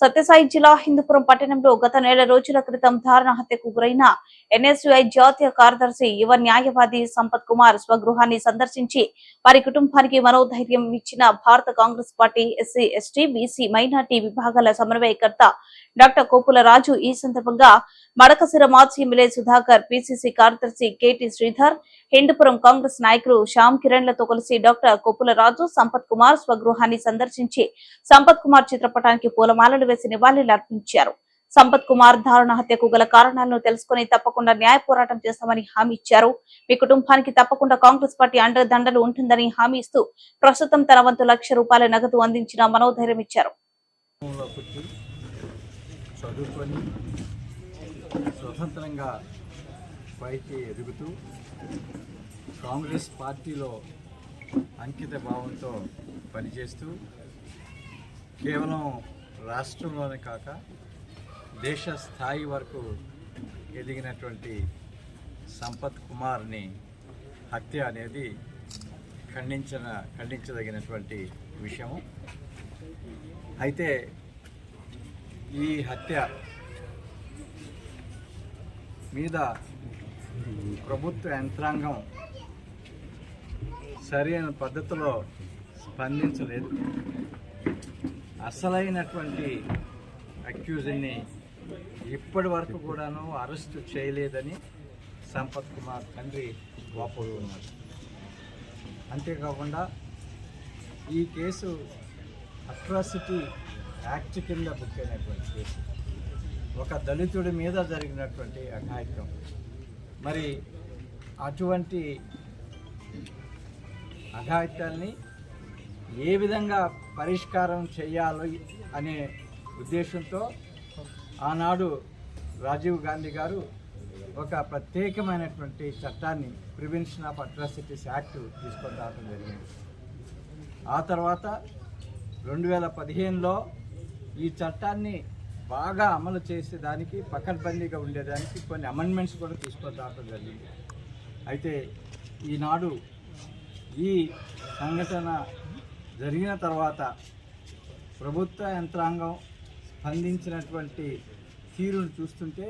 సత్యసాయి జిల్లా హిందూపురం పట్టణంలో గత నెల రోజుల క్రితం దారుణ హత్యకు గురైన ఎన్ఎస్యుఐ జాతీయ కార్యదర్శి యువ న్యాయవాది సంపత్ కుమార్ స్వగృహాన్ని సందర్శించి వారి కుటుంబానికి మనోధైర్యం ఇచ్చిన భారత Congress party SC, ST, BC, minority విభాగాల సమన్వయకర్త డాక్టర్ కోపుల రాజు ఈ సందర్భంగా మడకసిర మాజీ ఎమ్మెల్యే సుధాకర్, పిసిసి కార్యదర్శి కేటీ శ్రీధర్, హిందూపురం కాంగ్రెస్ నాయకులు శ్యామ్ కిరణ్లతో కలిసి డాక్టర్ కోపుల రాజు సంపత్ కుమార్ స్వగృహాన్ని సందర్శించి సంపత్ కుమార్ చిత్రపటానికి పూలమాలలు వేసి నివాళులర్పించారు. సంపత్ కుమార్ దారుణ హత్యకు గల కారణాలను తెలుసుకుని తప్పకుండా న్యాయ పోరాటం చేస్తామని హామీ ఇచ్చారు. మీ కుటుంబానికి తప్పకుండా కాంగ్రెస్ పార్టీ అండదండలు ఉంటుందని హామీ ఇస్తూ ప్రస్తుతం తన వంతు ₹1,00,000 నగదు అందించిన మనోధైర్యం ఇచ్చారు. స్వతంత్రంగా పైకి ఎదుగుతూ కాంగ్రెస్ పార్టీలో అంకిత భావంతో పనిచేస్తూ కేవలం రాష్ట్రంలోనే కాక దేశ స్థాయి వరకు ఎదిగినటువంటి సంపత్ కుమార్ని హత్య అనేది ఖండించదగినటువంటి విషయము. అయితే ఈ హత్య మీద ప్రభుత్వ యంత్రాంగం సరైన పద్ధతిలో స్పందించలేదు. అసలైనటువంటి అక్యూజ్ని ఇప్పటి వరకు కూడాను అరెస్టు చేయలేదని సంపత్ కుమార్ తండ్రి వాపోతూ ఉన్నారు. అంతేకాకుండా ఈ కేసు అట్రాసిటీ యాక్ట్ కింద బుక్ అయినటువంటి కేసు, ఒక దళితుడి మీద జరిగినటువంటి అఘాయిత్యం. మరి అటువంటి అఘాయిత్యాన్ని ఏ విధంగా పరిష్కారం చేయాలి అనే ఉద్దేశంతో ఆనాడు రాజీవ్ గాంధీ గారు ఒక ప్రత్యేకమైనటువంటి చట్టాన్ని ప్రివెన్షన్ ఆఫ్ అట్రాసిటీస్ యాక్ట్ తీసుకొని రావడం జరిగింది. ఆ తర్వాత 2015లో ఈ చట్టాన్ని బాగా అమలు చేసేదానికి, పకడ్బందీగా ఉండేదానికి కొన్ని అమెండ్మెంట్స్ కూడా తీసుకొని రావడం జరిగింది. అయితే ఈనాడు ఈ సంఘటన జరిగిన తర్వాత ప్రభుత్వ యంత్రాంగం స్పందించినటువంటి తీరును చూస్తుంటే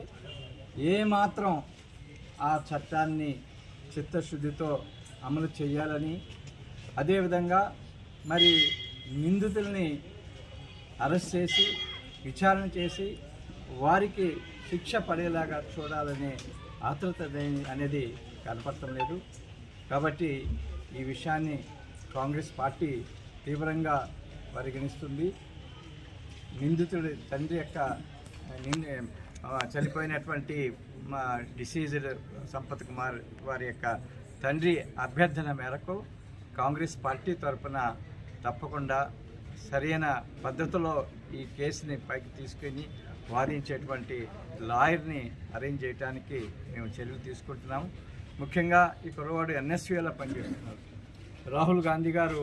ఏమాత్రం ఆ చట్టాన్ని చిత్తశుద్ధితో అమలు చేయాలని, అదేవిధంగా మరి నిందితుల్ని అరెస్ట్ చేసి విచారణ చేసి వారికి శిక్ష పడేలాగా చూడాలనే ఆతృత అనేది కనపడటం లేదు. కాబట్టి ఈ విషయాన్ని కాంగ్రెస్ పార్టీ తీవ్రంగా పరిగణిస్తుంది. నిందితుడి తండ్రి యొక్క చనిపోయినటువంటి డిసీజ్డ్ సంపత్ కుమార్ వారి యొక్క తండ్రి అభ్యర్థన మేరకు కాంగ్రెస్ పార్టీ తరఫున తప్పకుండా సరైన పద్ధతిలో ఈ కేసుని పైకి తీసుకుని వాదించేటువంటి లాయర్ని అరేంజ్ చేయడానికి మేము చర్యలు తీసుకుంటున్నాము. ముఖ్యంగా ఈ కుర్రవాడు ఎన్ఎస్యూలో పనిచేస్తున్నారు. రాహుల్ గాంధీ గారు